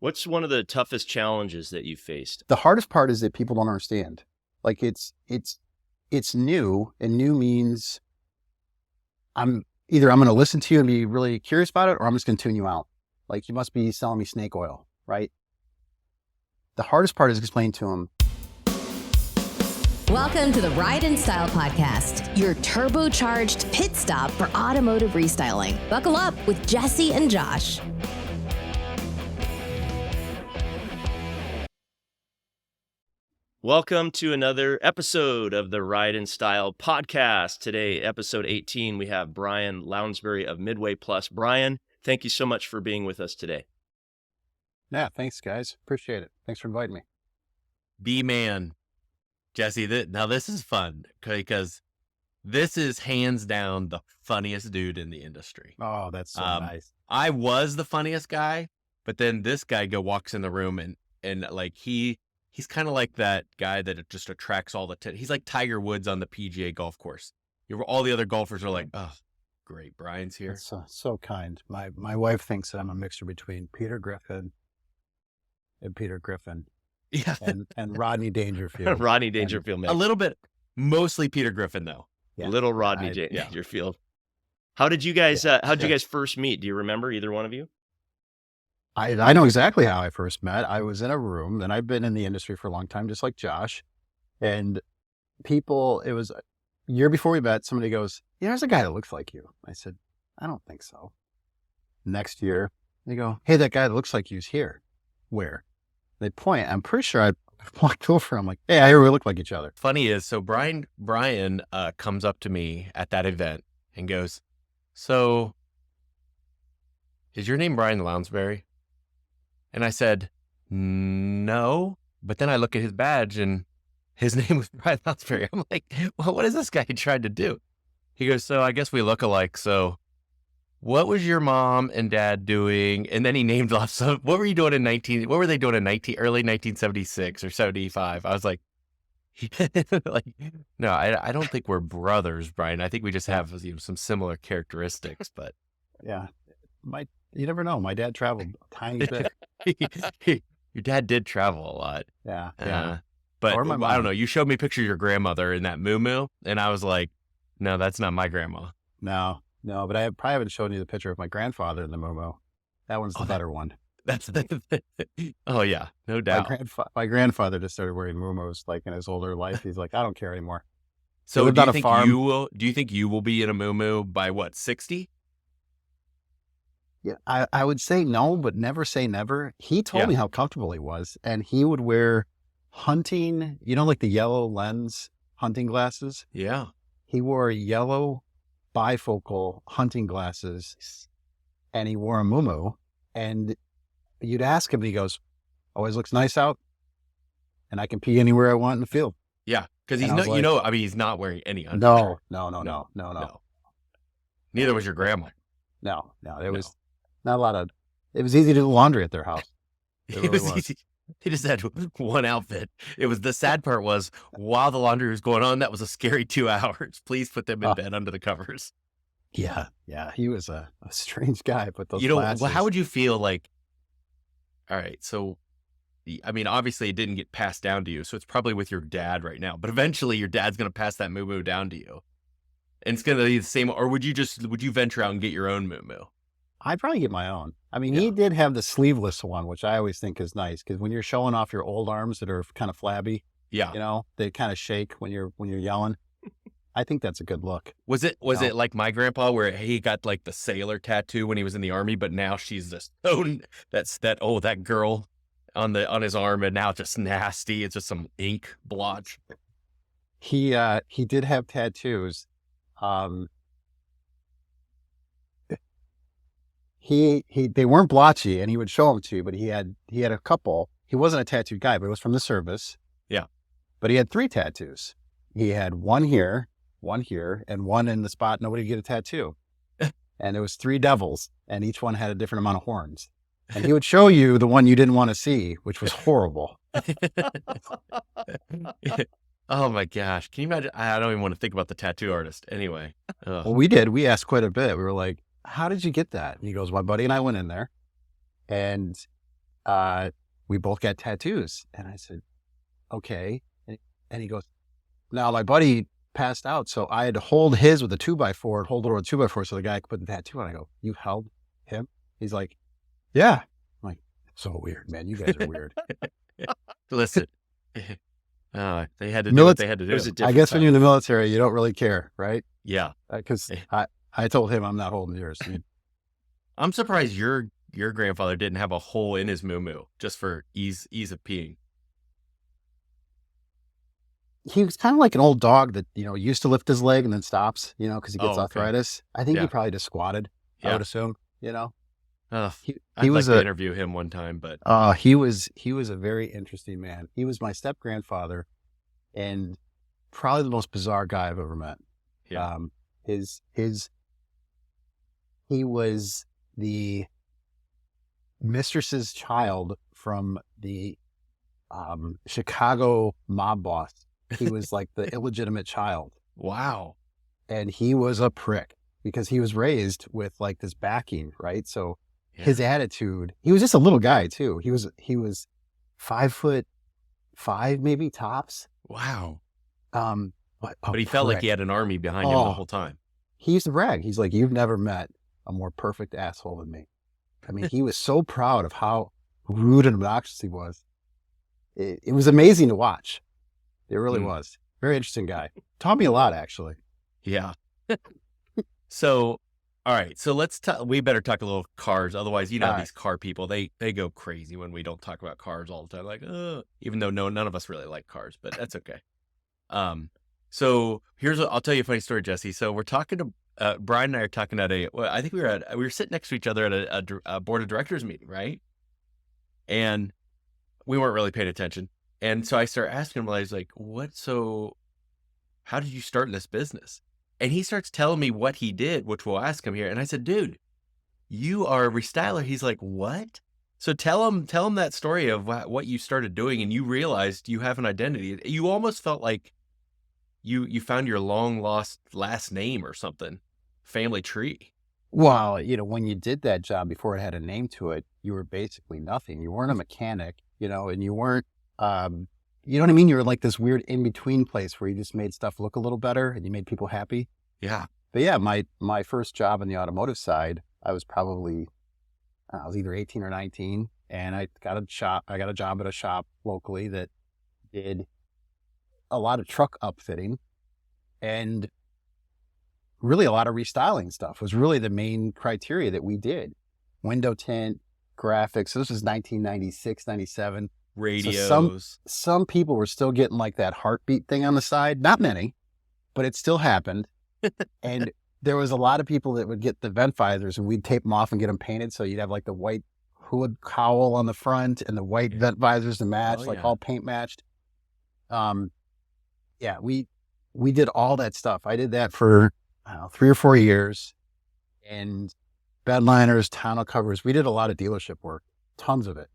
What's one of the toughest challenges that you faced? The hardest part is that people don't understand. Like it's new, and new means I'm going to listen to you and be really curious about it, or I'm just going to tune you out. Like you must be selling me snake oil, right? The hardest part is explaining to them. Welcome to the Ride and Style Podcast, your turbocharged pit stop for automotive restyling. Buckle up with Jesse and Josh. Welcome to another episode of the Ride and Style Podcast. Today, episode 18, we have Brian Lounsberry of Midway Plus. Brian, thank you so much for being with us today. Yeah, thanks, guys. Appreciate it. Thanks for inviting me. B-Man. Jesse, now this is fun because this is hands down the funniest dude in the industry. Oh, that's so nice. I was the funniest guy, but then this guy walks in the room and like he's kind of like that guy that just attracts all the he's like Tiger Woods on the PGA golf course. All the other golfers are like, oh, great, Brian's here. That's so kind. My wife thinks that I'm a mixture between Peter Griffin and Peter Griffin. Yeah. and Rodney Dangerfield. Rodney Dangerfield. A little bit, mostly Peter Griffin though. Yeah. Little Rodney Dangerfield. How did you guys first meet? Do you remember, either one of you? I know exactly how I first met. I was in a room, and I've been in the industry for a long time, just like Josh. And it was a year before we met, somebody goes, yeah, there's a guy that looks like you. I said, I don't think so. Next year, they go, hey, that guy that looks like you's here. Where? They point. I'm pretty sure I walked over. I'm like, hey, I hear we look like each other. Funny is, so Brian comes up to me at that event and goes, so is your name Brian Lounsberry? And I said, no. But then I look at his badge and his name was Brian Lounsberry. I'm like, well, what is this guy trying to do? He goes, so I guess we look alike. So what was your mom and dad doing? And then he named off some, what were they doing in early 1976 or 75? I was like, no, I don't think we're brothers, Brian. I think we just have some similar characteristics, but yeah, you never know. My dad traveled a tiny bit. Your dad did travel a lot. Yeah. But I don't know. You showed me a picture of your grandmother in that moo-moo, and I was like, no, that's not my grandma. No, but I probably haven't shown you the picture of my grandfather in the moo-moo. That one's the better one. Oh, yeah, no doubt. My grandfather just started wearing moo-moos like in his older life. He's like, I don't care anymore. So do you think you will be in a moo-moo by what, 60? Yeah, I would say no, but never say never. He told me how comfortable he was, and he would wear hunting, like the yellow lens hunting glasses. Yeah. He wore yellow bifocal hunting glasses, and he wore a muumuu, and you'd ask him, and he goes, always looks nice out, and I can pee anywhere I want in the field. Yeah, because he's not wearing any underwear. No. Neither was your grandma. No, there was not a lot of, it was easy to do laundry at their house. It was easy. He just had one outfit. The sad part was, while the laundry was going on, that was a scary 2 hours. Please put them in bed under the covers. Yeah. He was a strange guy, but those glasses. Well, how would you feel like, all right, so, I mean, obviously it didn't get passed down to you, so it's probably with your dad right now, but eventually your dad's going to pass that moo-moo down to you. And it's going to be the same, or would you venture out and get your own moo-moo? I'd probably get my own. I mean, He did have the sleeveless one, which I always think is nice, because when you're showing off your old arms that are kind of flabby, they kind of shake when you're yelling. I think that's a good look. Was it like my grandpa, where he got like the sailor tattoo when he was in the army, but now she's this that girl on his arm, and now it's just nasty. It's just some ink blotch. He did have tattoos. They weren't blotchy, and he would show them to you, but he had a couple. He wasn't a tattooed guy, but it was from the service. Yeah. But he had 3 tattoos. He had one here, and one in the spot nobody could get a tattoo. And it was 3 devils, and each one had a different amount of horns. And he would show you the one you didn't want to see, which was horrible. Oh my gosh. Can you imagine? I don't even want to think about the tattoo artist anyway. Ugh. Well, we did. We asked quite a bit. We were like, how did you get that? And he goes, my buddy and I went in there, and we both got tattoos. And I said, okay. And he goes, now my buddy passed out, so I had to hold his with a 2x4 and hold it over a 2x4 so the guy could put the tattoo on. I go, you held him? He's like, yeah. I'm like, so weird, man. You guys are weird. Listen, they had to do what they had to do. I guess when you're in the military, you don't really care, right? Yeah. Because I told him I'm not holding yours. I mean, I'm surprised your grandfather didn't have a hole in his moo-moo just for ease of peeing. he was kind of like an old dog that, used to lift his leg and then stops, because he gets okay. arthritis. I think Yeah. he probably just squatted, I would assume, I'd he like was to interview him one time, but he was a very interesting man. He was my step grandfather and probably the most bizarre guy I've ever met. yeah. He was the mistress's child from the Chicago mob boss. He was like the illegitimate child, Wow. and he was a prick because he was raised with like this backing, right? So Yeah. his attitude, he was just a little guy too. He was 5'5", maybe tops. Wow. But But he felt like he had an army behind him the whole time. He used to brag. He's like, you've never met a more perfect asshole than me. I mean, he was so proud of how rude and obnoxious he was. It was amazing to watch. It really was. Very interesting guy. Taught me a lot, actually. Yeah. So, all right. So we better talk a little cars. Otherwise, All right. these car people, they go crazy when we don't talk about cars all the time. Like, even though none of us really like cars, but that's okay. So I'll tell you a funny story, Jesse. So we're talking to, Brian and I are talking at I think we were sitting next to each other at a board of directors meeting, right? And we weren't really paying attention. And so I start asking him, I was like, how did you start in this business? And he starts telling me what he did, which we'll ask him here. And I said, dude, you are a restyler. He's like, what? So tell him that story of what you started doing and you realized you have an identity. You almost felt like you found your long lost last name or something, family tree. Well, when you did that job before it had a name to it, you were basically nothing. You weren't a mechanic, and you weren't, you know what I mean? You were like this weird in-between place where you just made stuff look a little better and you made people happy. Yeah. But yeah, my first job on the automotive side, I was probably, I was either 18 or 19, and I got a job at a shop locally that did a lot of truck upfitting and really a lot of restyling stuff was really the main criteria that we did. Window tint, graphics. So this was 1996, 97. Radios. So some people were still getting like that heartbeat thing on the side. Not many, but it still happened. And there was a lot of people that would get the vent visors and we'd tape them off and get them painted. So you'd have like the white hood cowl on the front and the white vent visors to match, all paint matched. Yeah, we did all that stuff. I did that for 3 or 4 years, and bed liners, tonneau covers. We did a lot of dealership work, tons of it.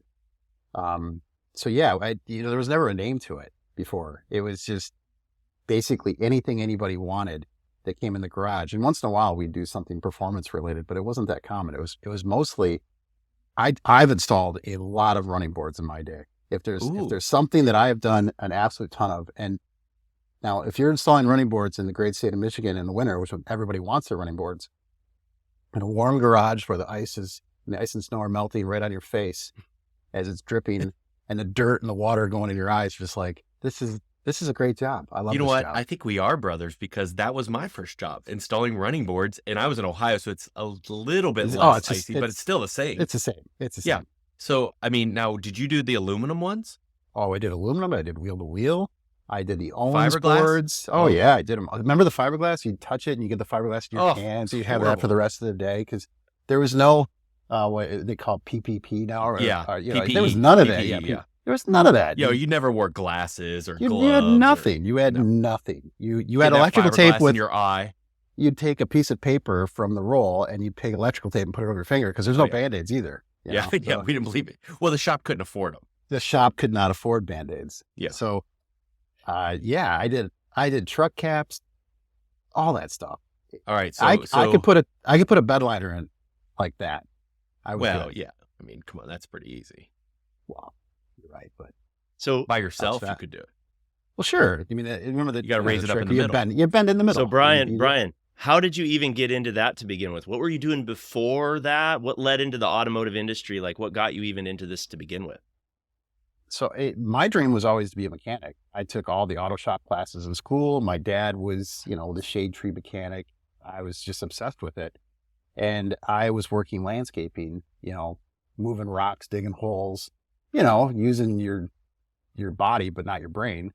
So yeah, there was never a name to it before. It was just basically anything anybody wanted that came in the garage. And once in a while we'd do something performance related, but it wasn't that common. It was mostly, I've installed a lot of running boards in my day. If there's something that I have done an absolute ton of, and now if you're installing running boards in the great state of Michigan in the winter, which everybody wants their running boards, in a warm garage where the ice and snow are melting right on your face as it's dripping and the dirt and the water going in your eyes, just like, this is a great job. I love this job. I think we are brothers because that was my first job, installing running boards, and I was in Ohio, so it's a little bit less icy, but it's still the same. It's the same. It's the same. Yeah. So, I mean, now, did you do the aluminum ones? Oh, I did aluminum. I did wheel to wheel. I did the Owens Fiberglass? boards. Oh yeah, I did them. Remember the fiberglass? You'd touch it and you get the fiberglass in your hands. So you have that for the rest of the day because there was no what they call PPP now. PPE. There was none of that. PPE, Yeah, there was none of that. You never wore glasses or gloves. You had nothing. You had nothing. You had electrical tape with in your eye. You'd take a piece of paper from the roll and you'd take electrical tape and put it over your finger because there's no Band-Aids either. Yeah, we didn't believe it. Well, the shop couldn't afford them. The shop could not afford Band-Aids. Yeah. So, I did truck caps, all that stuff. All right. So I could put a bed liner in like that. Yeah. I mean, come on, that's pretty easy. So, By yourself, you fat. could do it. Well, sure. I mean, remember that You gotta raise it up in the you middle. bend in the middle. so Brian, how did you even get into that to begin with? What were you doing before that? What led into the automotive industry? Like, what got you even into this to begin with? So my dream was always to be a mechanic. I took all the auto shop classes in school. My dad was, the shade tree mechanic. I was just obsessed with it. And I was working landscaping, moving rocks, digging holes, using your body, but not your brain.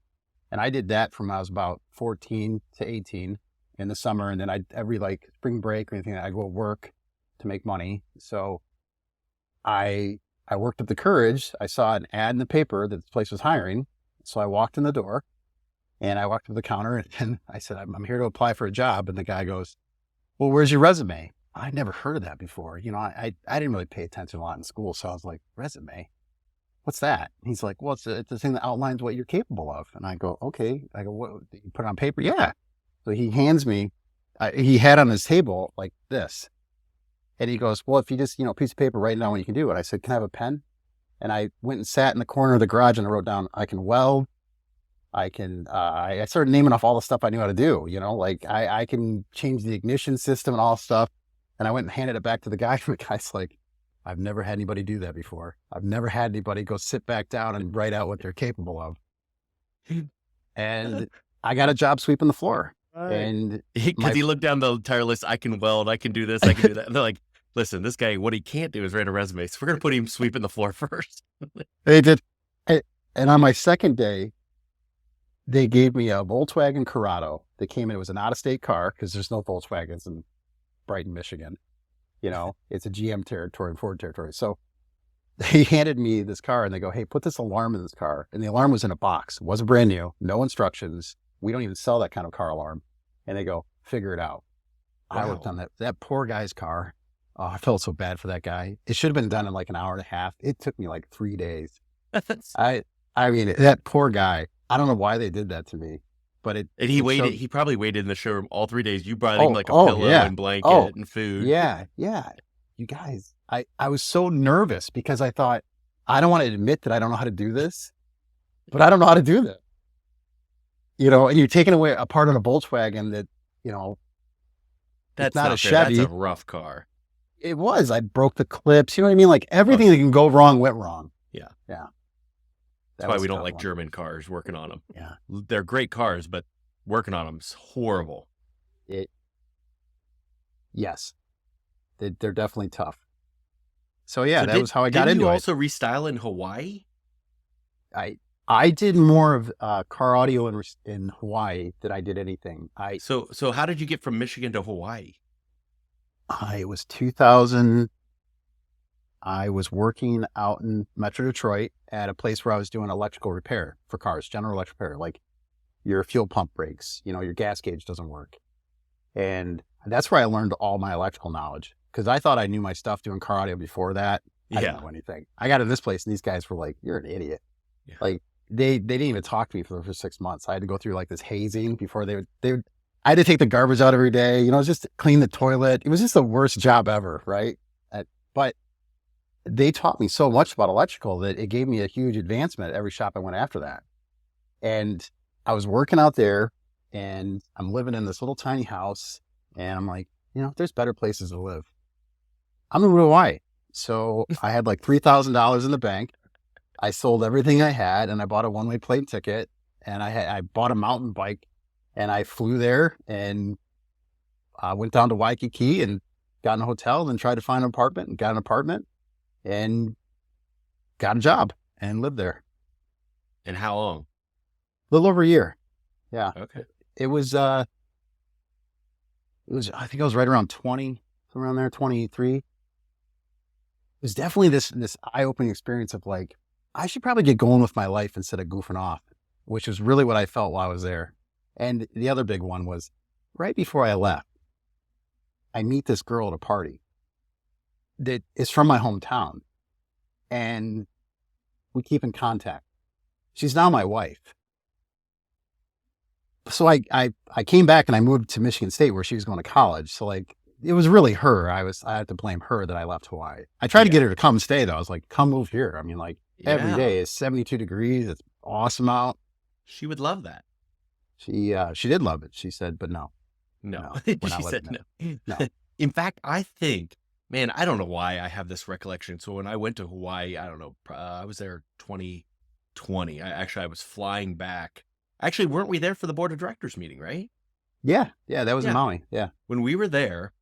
And I did that from when I was about 14 to 18 in the summer. And then every like spring break or anything, I go work to make money. So I worked up the courage. I saw an ad in the paper that this place was hiring. So I walked in the door and I walked to the counter and I said, I'm here to apply for a job. And the guy goes, well, where's your resume? I'd never heard of that before. I didn't really pay attention a lot in school. So I was like, resume? What's that? And he's like, well, it's the thing that outlines what you're capable of. And I go, okay. I go, what, you put it on paper? Yeah. So he hands me, he had on his table like this. And he goes, well, if you just, piece of paper, write down what you can do. And I said, can I have a pen? And I went and sat in the corner of the garage and I wrote down, I can weld. I started naming off all the stuff I knew how to do, like I can change the ignition system and all stuff. And I went and handed it back to the guy. And the guy's like, I've never had anybody do that before. I've never had anybody go sit back down and write out what they're capable of. And I got a job sweeping the floor. And Because he looked down the entire list. I can weld. I can do this. I can do that. And they're like, listen, this guy, what he can't do is write a resume. So we're going to put him sweeping the floor first. They did. And on my second day, they gave me a Volkswagen Corrado. They came in, it was an out-of-state car because there's no Volkswagens in Brighton, Michigan. It's a GM territory and Ford territory. So they handed me this car and they go, hey, put this alarm in this car. And the alarm was in a box. It wasn't brand new. No instructions. We don't even sell that kind of car alarm. And they go, figure it out. Wow. I worked on that poor guy's car. Oh, I felt so bad for that guy. It should have been done in like an hour and a half. It took me like 3 days. I mean, that poor guy. I don't know why they did that to me, but he waited. He probably waited in the showroom all 3 days. You brought him like a pillow and blanket and food. Yeah. You guys, I was so nervous because I thought, I don't want to admit that I don't know how to do this, but I don't know how to do that. And you're taking away a part of a Volkswagen that, that's not a Chevy. That's a rough car. It was. I broke the clips. You know what I mean? Like everything that can go wrong went wrong. Yeah. Yeah. That's why we don't like German cars working on them. Yeah. They're great cars, but working on them is horrible. Yes. They're definitely tough. So yeah, that was how I got into it. Did you also restyle in Hawaii? I did more of car audio in Hawaii than I did anything. So how did you get from Michigan to Hawaii? It was 2000. I was working out in Metro Detroit at a place where I was doing electrical repair for cars, general electrical repair, like your fuel pump breaks, your gas gauge doesn't work. And that's where I learned all my electrical knowledge because I thought I knew my stuff doing car audio before that. I didn't know anything. I got in this place and these guys were like, you're an idiot. Yeah. Like they didn't even talk to me for the first 6 months. I had to go through like this hazing before they would, I had to take the garbage out every day, just clean the toilet. It was just the worst job ever. Right. But they taught me so much about electrical that it gave me a huge advancement at every shop I went after that. And I was working out there and I'm living in this little tiny house and I'm like, there's better places to live. I'm in Hawaii. So I had like $3,000 in the bank. I sold everything I had and I bought a one-way plane ticket and I bought a mountain bike and I flew there and went down to Waikiki and got in a hotel and then tried to find an apartment and got an apartment. And got a job and lived there. And how long? A little over a year. Yeah. Okay. It was, I think I was right around 20, around there, 23. It was definitely this eye-opening experience of like, I should probably get going with my life instead of goofing off, which was really what I felt while I was there. And the other big one was right before I left, I meet this girl at a party that is from my hometown and we keep in contact. She's now my wife. So I came back and I moved to Michigan State where she was going to college. So like, it was really her. I had to blame her that I left Hawaii. I tried to get her to come stay though. I was like, come move here. I mean, like every day is 72 degrees. It's awesome out. She would love that. She did love it. She said, but no, No, we're not she said living no. No. In fact, I think, man, I don't know why I have this recollection. So when I went to Hawaii, I don't know, I was there 2020. I was flying back. Actually, weren't we there for the board of directors meeting, right? Yeah, that was in Yeah. Maui. Yeah. When we were there,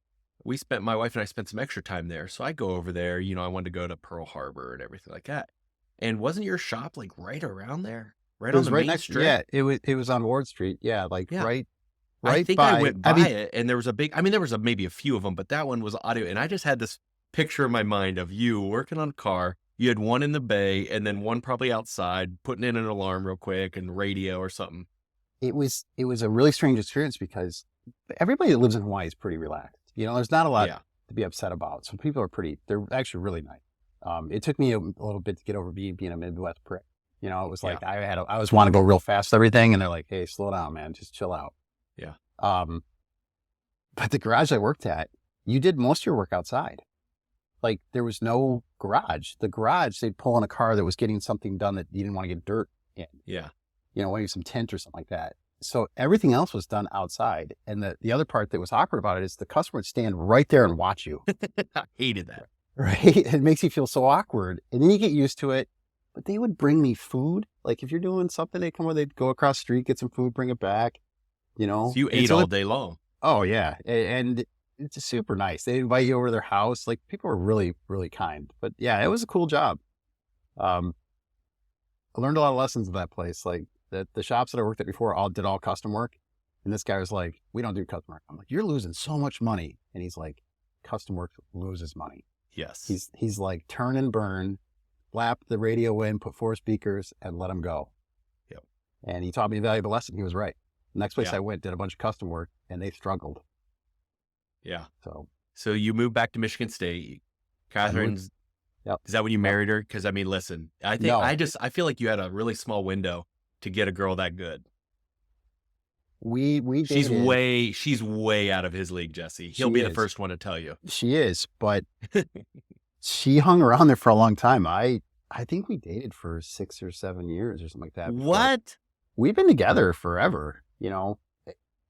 my wife and I spent some extra time there. So I go over there, I wanted to go to Pearl Harbor and everything like that. And wasn't your shop like right around there? Right It on was the right main next. strip? Yeah, it was on Ward Street. Yeah, like Yeah. right I think by. I went by it, and there was maybe a few of them, but that one was audio. And I just had this picture in my mind of you working on a car. You had one in the bay, and then one probably outside, putting in an alarm real quick and radio or something. It was a really strange experience because everybody that lives in Hawaii is pretty relaxed. There's not a lot Yeah. to be upset about. So people are they're actually really nice. It took me a little bit to get over being a Midwest prick. It was like I always want to go real fast, everything. And they're like, hey, slow down, man, just chill out. Yeah. But the garage I worked at, you did most of your work outside. Like there was no garage. The garage, they'd pull in a car that was getting something done that you didn't want to get dirt in. Yeah. Maybe some tint or something like that. So everything else was done outside. And the other part that was awkward about it is the customer would stand right there and watch you. I hated that. Right? It makes you feel so awkward. And then you get used to it. But they would bring me food. Like if you're doing something, they'd go across the street, get some food, bring it back. So you ate all day long. Oh, yeah. And it's just super nice. They invite you over to their house. Like people were really, really kind. But yeah, it was a cool job. I learned a lot of lessons at that place. Like the shops that I worked at before did all custom work. And this guy was like, we don't do custom work. I'm like, you're losing so much money. And he's like, custom work loses money. Yes. He's like, turn and burn, flap the radio in, put 4 speakers and let them go. Yep. And he taught me a valuable lesson. He was right. The next place Yeah. I went, did a bunch of custom work and they struggled. Yeah. So you moved back to Michigan State. Catherine's, Yep. Is that when you married her? Because I mean, listen, I think No. I feel like you had a really small window to get a girl that good. we She's dated. way out of his league, Jesse. He'll She be the is. first one to tell you. She is, but she hung around there for a long time. I think we dated for 6 or 7 years or something like that. What? We've been together forever,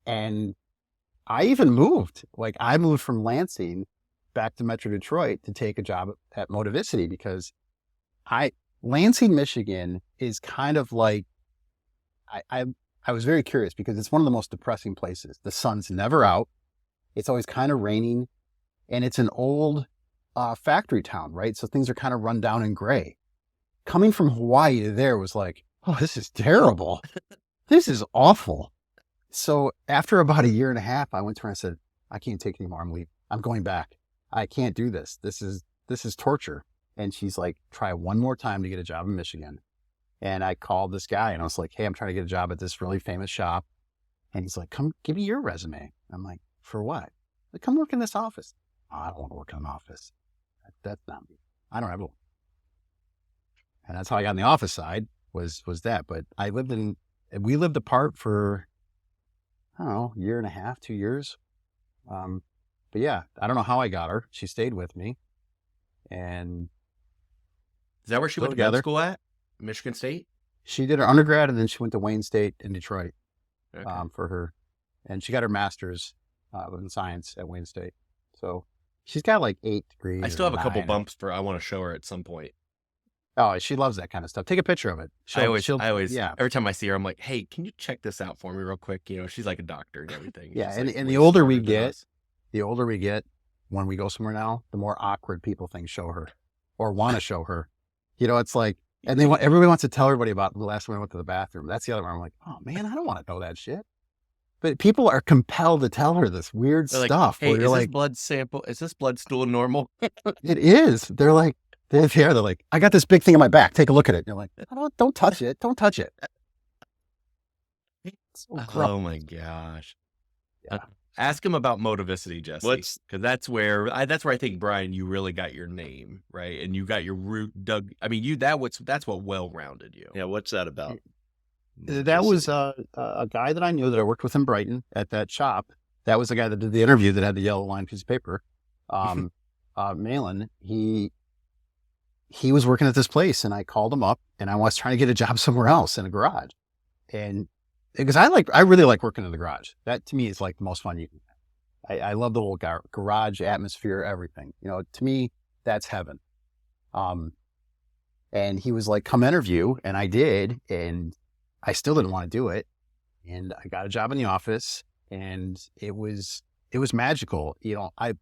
and I even moved. Like I moved from Lansing back to Metro Detroit to take a job at Motivicity because Lansing, Michigan is kind of like, I was very curious because it's one of the most depressing places. The sun's never out. It's always kind of raining and it's an old factory town, right? So things are kind of run down and gray. Coming from Hawaii to there was like, oh, this is terrible. This is awful. So after about 1.5 years, I went to her and I said, I can't take it anymore. I'm leaving. I'm going back. I can't do this. This is torture. And she's like, try one more time to get a job in Michigan. And I called this guy and I was like, hey, I'm trying to get a job at this really famous shop. And he's like, come give me your resume. I'm like, for what? Like, come work in this office. Oh, I don't want to work in an office. That's not me. I don't have one. And that's how I got in the office side was that. But we lived apart for, I don't know, 1.5, 2 years. But yeah, I don't know how I got her. She stayed with me. And Is that where she Still went to grad together. school at? Michigan State? she did her undergrad and then she went to Wayne State in Detroit Okay. for her. And she got her master's in science at Wayne State. So she's got like 8 degrees. I still have a couple 9. bumps I want to show her at some point. Oh, she loves that kind of stuff. Take a picture of it. I always, yeah. every time I see her, I'm like, hey, can you check this out for me real quick? She's like a doctor and everything. Yeah, She's, and like, the way older we smarter than get, us. when we go somewhere now, the more awkward people think show her or want to show her. It's like, and everybody wants to tell everybody about the last time I went to the bathroom. That's the other one. I'm like, oh man, I don't want to know that shit. But people are compelled to tell her this weird They're like, stuff. hey, where is you're this like, blood sample? Is this blood stool normal? it is. They're like, they're like, I got this big thing on my back. Take a look at it. And you're like, don't touch it. Don't touch it. It's so gross. Oh my gosh. Yeah. Ask him about Motivicity, Jesse. What's- Because that's where I think, Brian, you really got your name, right? And you got your root dug. I mean, that's what well-rounded you. Yeah, what's that about? That was a guy that I knew that I worked with in Brighton at that shop. That was the guy that did the interview that had the yellow line piece of paper. Malin, he he was working at this place, and I called him up, and I was trying to get a job somewhere else in a garage. And because I really like working in the garage. That to me is like the most fun you can have. I love the whole garage atmosphere, everything. To me, that's heaven. And he was like, come interview. And I did. And I still didn't want to do it. And I got a job in the office, and it was magical.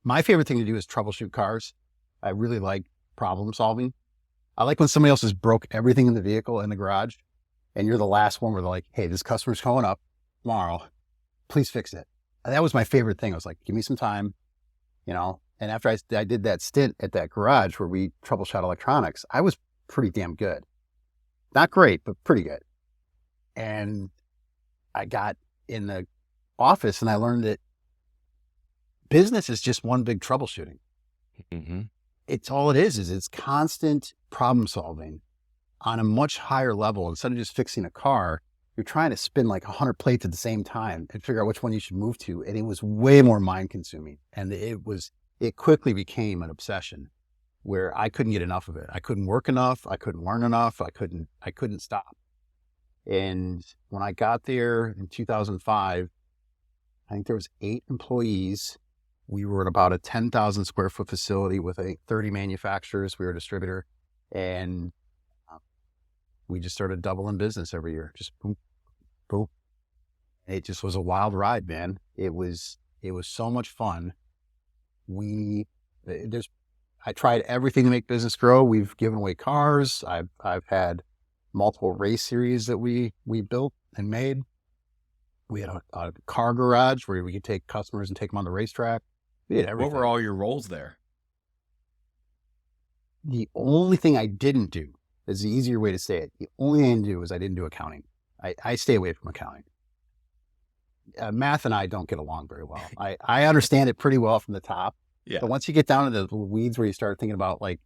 My favorite thing to do is troubleshoot cars. I really like problem solving. I like when somebody else has broke everything in the vehicle in the garage, and you're the last one where they're like, hey, this customer's showing up tomorrow. Please fix it. And that was my favorite thing. I was like, give me some time, And after I did that stint at that garage where we troubleshot electronics, I was pretty damn good. Not great, but pretty good. And I got in the office, and I learned that business is just one big troubleshooting. Mm-hmm. It's all it is it's constant problem solving on a much higher level. Instead of just fixing a car, you're trying to spin like 100 plates at the same time and figure out which one you should move to. And it was way more mind consuming. And it quickly became an obsession where I couldn't get enough of it. I couldn't work enough. I couldn't learn enough. I couldn't stop. And when I got there in 2005, I think there was 8 employees. We were at about a 10,000 square foot facility with 30 manufacturers. We were a distributor, and we just started doubling business every year. Just boom, boom. It just was a wild ride, man. It was so much fun. I tried everything to make business grow. We've given away cars. I've had multiple race series that we built and made. We had a car garage where we could take customers and take them on the racetrack. We did everything. What were all your roles there? The only thing I didn't do is the easier way to say it. The only thing I didn't do is I didn't do accounting. I stay away from accounting. Math and I don't get along very well. I understand it pretty well from the top. Yeah. But once you get down to the weeds where you start thinking about like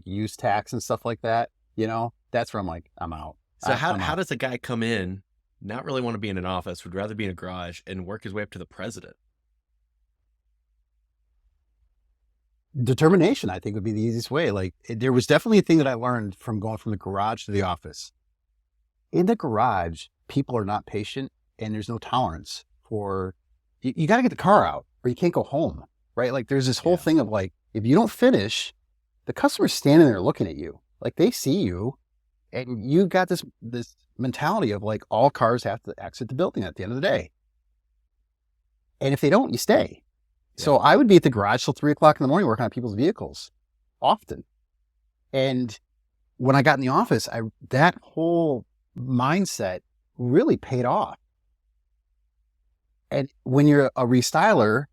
use tax and stuff like that, that's where I'm like, I'm out. So how does a guy come in, not really want to be in an office, would rather be in a garage, and work his way up to the president? Determination, I think, would be the easiest way. Like, there was definitely a thing that I learned from going from the garage to the office. In the garage, people are not patient, and there's no tolerance for, you got to get the car out or you can't go home, right? Like, there's this whole thing of like, if you don't finish, the customer's standing there looking at you. Like, they see you, and you got this mentality of like, all cars have to exit the building at the end of the day. And if they don't, you stay. So I would be at the garage till 3:00 in the morning working on people's vehicles often. And when I got in the office, that whole mindset really paid off. And when you're a restyler,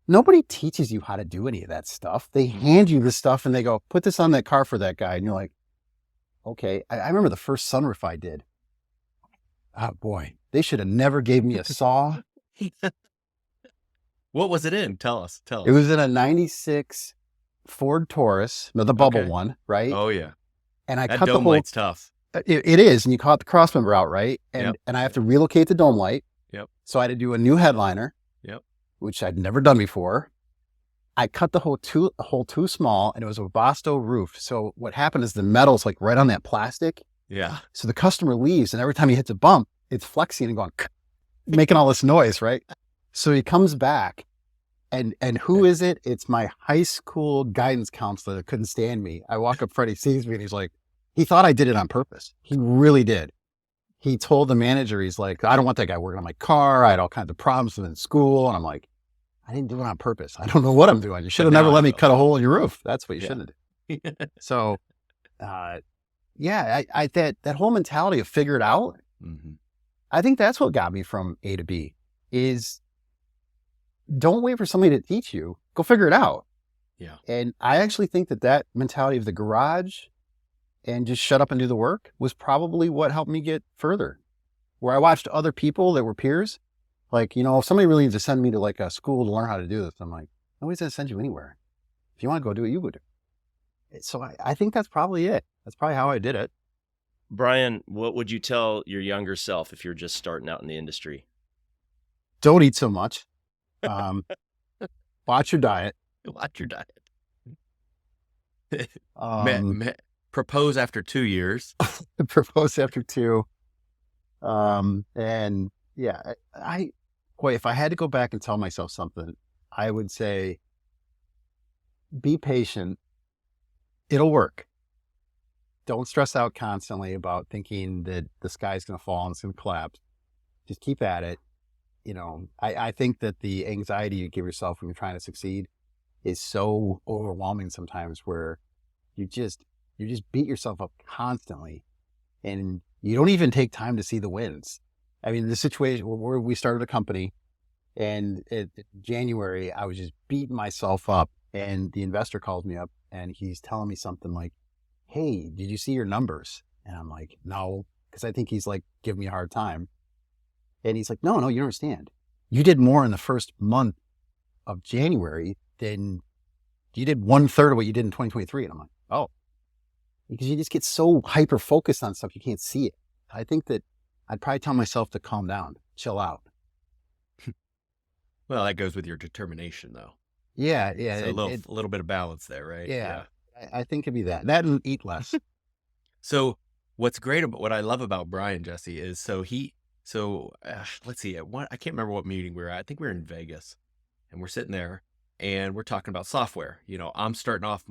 nobody teaches you how to do any of that stuff. They hand you the stuff and they go, put this on that car for that guy. And you're like, okay. I remember the first sunroof I did. Oh boy, they should have never gave me a saw. What was it in? Tell us. It was in a 96 Ford Taurus, the bubble one, right? Oh yeah. And I That cut dome the whole, light's tough. it is, and you cut the crossmember out, right? And I have to relocate the dome light. Yep. So I had to do a new headliner. Yep. Which I'd never done before. I cut the hole too small, and it was a Bosto roof. So what happened is the metal's like right on that plastic. Yeah. So the customer leaves, and every time he hits a bump, it's flexing and going, making all this noise, right? So he comes back, and who is it? It's my high school guidance counselor that couldn't stand me. I walk up, Freddie sees me, and he's like, he thought I did it on purpose. He really did. He told the manager, he's like, I don't want that guy working on my car. I had all kinds of problems with him in school. And I'm like, I didn't do it on purpose. I don't know what I'm doing. You should have never let me cut a hole in your roof. That's what you shouldn't have done. So, that whole mentality of figure it out, I think that's what got me from A to B is don't wait for somebody to teach you. Go figure it out. Yeah. And I actually think that mentality of the garage and just shut up and do the work was probably what helped me get further. Where I watched other people that were peers, like, if somebody really needs to send me to like a school to learn how to do this, I'm like, nobody's going to send you anywhere. If you want to go do it, you go do it. So I think that's probably it. That's probably how I did it. Brian, what would you tell your younger self if you're just starting out in the industry? Don't eat so much. Watch your diet. Watch your diet. Um, Propose after 2 years. proposed after 2. And yeah, boy, if I had to go back and tell myself something, I would say, be patient. It'll work. Don't stress out constantly about thinking that the sky's going to fall and it's going to collapse. Just keep at it. I think that the anxiety you give yourself when you're trying to succeed is so overwhelming sometimes, where you just beat yourself up constantly, and you don't even take time to see the wins. I mean, the situation where we started a company, and in January, I was just beating myself up, and the investor calls me up and he's telling me something like, "Hey, did you see your numbers?" And I'm like, "No," because I think he's like giving me a hard time. And he's like, no, you don't understand. You did more in the first month of January than you did 1/3 of what you did in 2023. And I'm like, oh, because you just get so hyper focused on stuff, you can't see it. I think that I'd probably tell myself to calm down, chill out. Well, that goes with your determination, though. Yeah. So a little bit of balance there, right? Yeah. I think it'd be that and eat less. So what's great about what I love about Brian, Jesse, is let's see, I can't remember what meeting we were at. I think we were in Vegas, and we're sitting there and we're talking about software. I'm starting off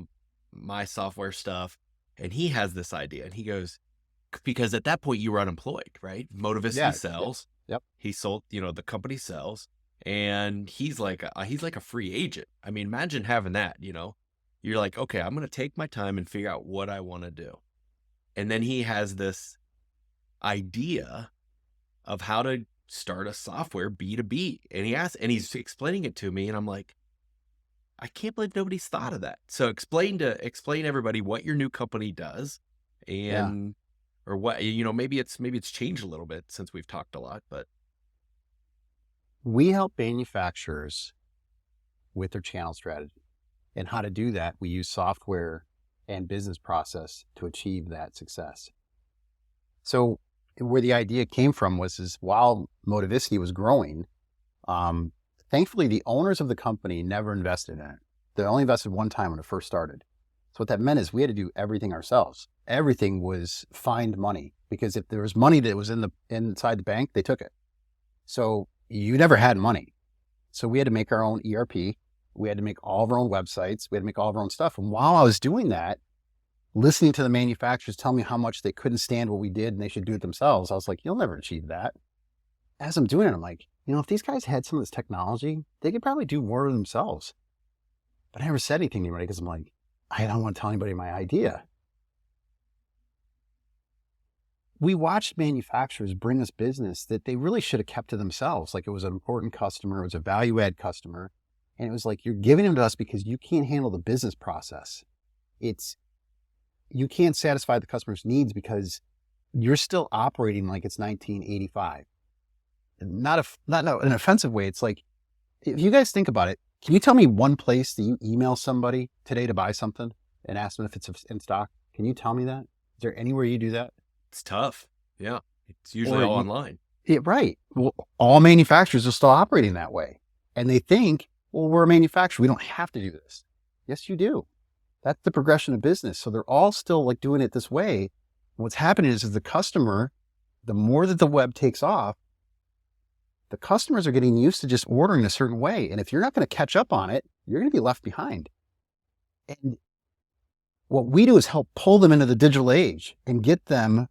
my software stuff, and he has this idea, and he goes, because at that point you were unemployed, right? Motivacity sells. Yep. He sold, the company sells, and he's like a free agent. I mean, imagine having that, you're like, okay, I'm going to take my time and figure out what I want to do. And then he has this idea of how to start a software B2B. And he's explaining it to me, and I'm like, I can't believe nobody's thought of that. So explain everybody what your new company does, and or what, maybe it's changed a little bit since we've talked a lot, but we help manufacturers with their channel strategy. And how to do that, we use software and business process to achieve that success. So where the idea came from was while Motivacity was growing, thankfully the owners of the company never invested in it. They only invested one time when it first started. So what that meant is we had to do everything ourselves. Everything was find money, because if there was money that was inside the bank, they took it. So you never had money. So we had to make our own ERP. We had to make all of our own websites. We had to make all of our own stuff. And while I was doing that, listening to the manufacturers tell me how much they couldn't stand what we did and they should do it themselves, I was like, you'll never achieve that. As I'm doing it, I'm like, if these guys had some of this technology, they could probably do more themselves. But I never said anything to anybody because I'm like, I don't want to tell anybody my idea. We watched manufacturers bring us business that they really should have kept to themselves. Like, it was an important customer, it was a value add customer. And it was like, you're giving them to us because you can't handle the business process. You can't satisfy the customer's needs because you're still operating like it's 1985. Not in an offensive way. It's like, if you guys think about it, can you tell me one place that you email somebody today to buy something and ask them if it's in stock? Can you tell me that? Is there anywhere you do that? It's tough. Yeah. It's usually all online. Yeah, right. Well, all manufacturers are still operating that way. And they think, well, we're a manufacturer, we don't have to do this. Yes, you do. That's the progression of business. So they're all still like doing it this way. And what's happening is the customer, the more that the web takes off, the customers are getting used to just ordering a certain way. And if you're not going to catch up on it, you're going to be left behind. And what we do is help pull them into the digital age and get them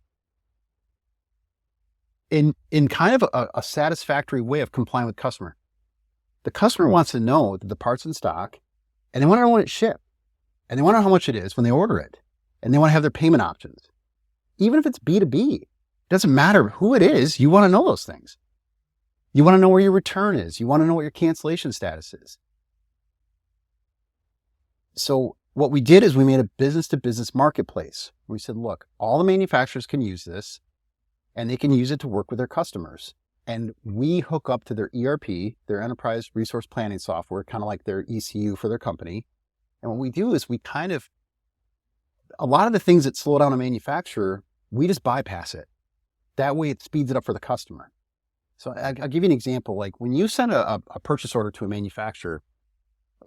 in kind of a satisfactory way of complying with customer. The customer wants to know that the part's in stock, and they want to know when it's shipped, and they want to know how much it is when they order it, and they want to have their payment options. Even if it's B2B, it doesn't matter who it is, you want to know those things. You want to know where your return is. You want to know what your cancellation status is. So what we did is we made a business-to-business marketplace. We said, look, all the manufacturers can use this, and they can use it to work with their customers. And we hook up to their ERP, their enterprise resource planning software, kind of like their ECU for their company. And what we do is a lot of the things that slow down a manufacturer, we just bypass it. That way it speeds it up for the customer. So I'll give you an example. Like when you send a purchase order to a manufacturer,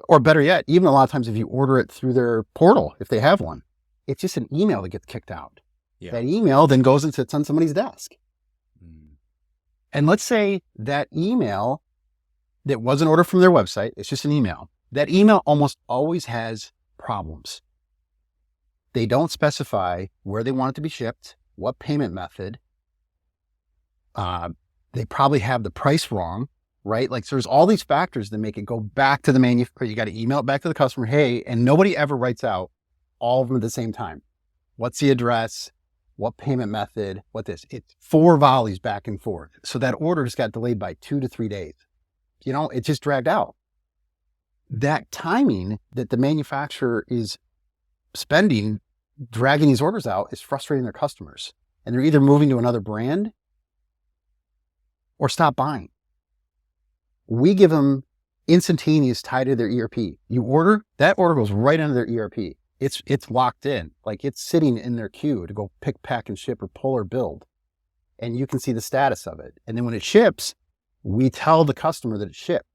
Or better yet, even a lot of times if you order it through their portal, if they have one, it's just an email that gets kicked out. Yeah. That email then goes and sits on somebody's desk. And let's say that email that wasn't ordered from their website, it's just an email. That email almost always has problems. They don't specify where they want it to be shipped, what payment method. They probably have the price wrong, right? Like, so there's all these factors that make it go back to the manufacturer. You got to email it back to the customer. Hey, and nobody ever writes out all of them at the same time. What's the address? What payment method? What this? It's 4 volleys back and forth. So that order just got delayed by 2 to 3 days. You know, it just dragged out. That timing that the manufacturer is spending, dragging these orders out, is frustrating their customers. And they're either moving to another brand or stop buying. We give them instantaneous tie to their ERP. You order, that order goes right into their ERP. It's locked in, like it's sitting in their queue to go pick, pack, and ship or pull or build. And you can see the status of it. And then when it ships, we tell the customer that it shipped.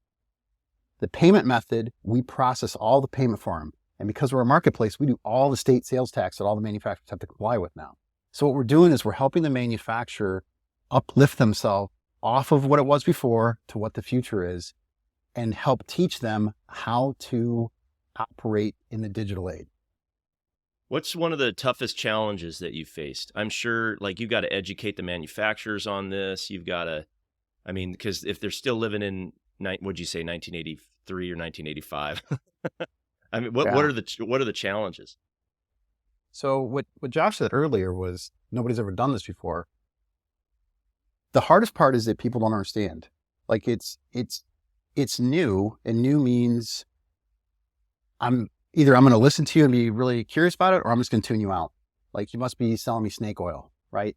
The payment method, we process all the payment for them. And because we're a marketplace, we do all the state sales tax that all the manufacturers have to comply with now. So what we're doing is we're helping the manufacturer uplift themselves off of what it was before to what the future is, and help teach them how to operate in the digital age. What's one of the toughest challenges that you faced? I'm sure, like, you've got to educate the manufacturers on this. You've got to, I mean, because if they're still living in, what'd you say, 1983 or 1985? I mean, what are the challenges? So what Josh said earlier was nobody's ever done this before. The hardest part is that people don't understand. Like, it's new, and new means I'm going to listen to you and be really curious about it, or I'm just going to tune you out. Like, you must be selling me snake oil, right?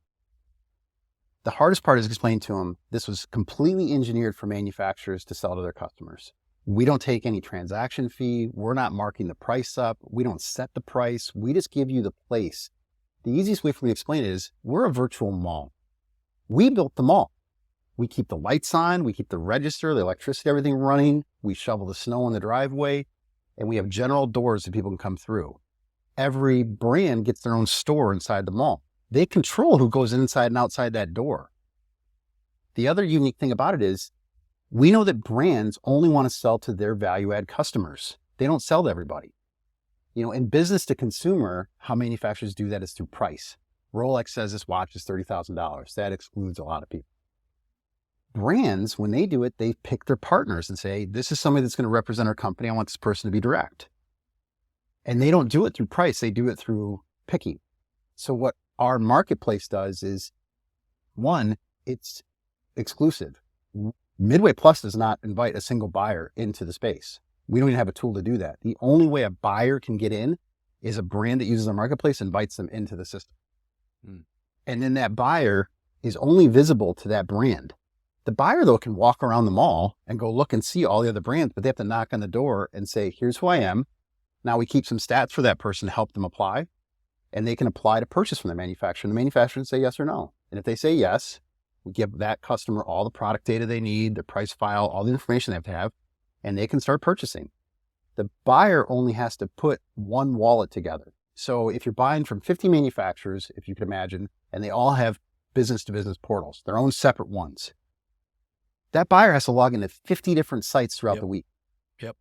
The hardest part is explaining to them this was completely engineered for manufacturers to sell to their customers. We don't take any transaction fee. We're not marking the price up. We don't set the price. We just give you the place. The easiest way for me to explain it is we're a virtual mall. We built the mall. We keep the lights on. We keep the register, the electricity, everything running. We shovel the snow in the driveway. And we have general doors that people can come through. Every brand gets their own store inside the mall. They control who goes inside and outside that door. The other unique thing about it is we know that brands only want to sell to their value-add customers. They don't sell to everybody. You know, in business to consumer, how manufacturers do that is through price. Rolex says this watch is $30,000. That excludes a lot of people. Brands, when they do it, they pick their partners and say, this is somebody that's going to represent our company. I want this person to be direct. And they don't do it through price. They do it through picking. So what our marketplace does is, one, it's exclusive. Midway Plus does not invite a single buyer into the space. We don't even have a tool to do that. The only way a buyer can get in is a brand that uses our marketplace invites them into the system. And then that buyer is only visible to that brand. The buyer, though, can walk around the mall and go look and see all the other brands, but they have to knock on the door and say, here's who I am. Now we keep some stats for that person to help them apply, and they can apply to purchase from the manufacturer. And the manufacturer can say yes or no. And if they say yes, we give that customer all the product data they need, the price file, all the information they have to have, and they can start purchasing. The buyer only has to put one wallet together. So if you're buying from 50 manufacturers, if you can imagine, and they all have business-to-business portals, their own separate ones, that buyer has to log into 50 different sites throughout the week.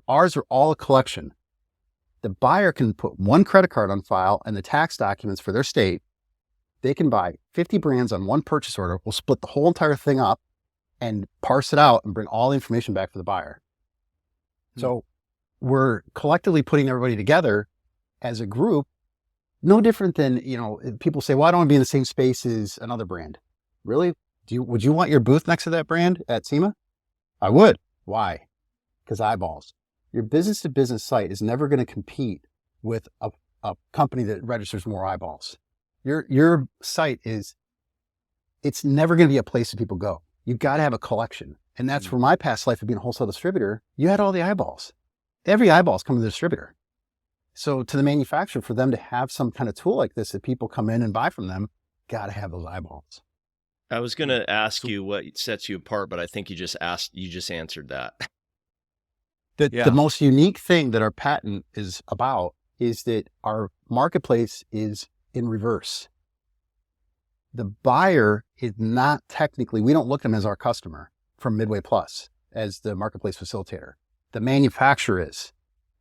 Ours are all a collection. The buyer can put one credit card on file and the tax documents for their state. They can buy 50 brands on one purchase order. We'll split the whole entire thing up and parse it out and bring all the information back for the buyer. So we're collectively putting everybody together as a group, no different than, you know, people say, well, I don't want to be in the same space as another brand. Really? Would you want your booth next to that brand at SEMA? I would. Why? Because eyeballs. Your business to business site is never going to compete with a company that registers more eyeballs. Your site it's never going to be a place that people go. You've got to have a collection. And that's for my past life of being a wholesale distributor. You had all the eyeballs. Every eyeball's coming to the distributor. So to the manufacturer, for them to have some kind of tool like this that people come in and buy from them, got to have those eyeballs. I was going to ask you what sets you apart, but I think you just answered that. The most unique thing that our patent is about is that our marketplace is in reverse. The buyer is not technically, we don't look at them as our customer from Midway Plus as the marketplace facilitator. The manufacturer is.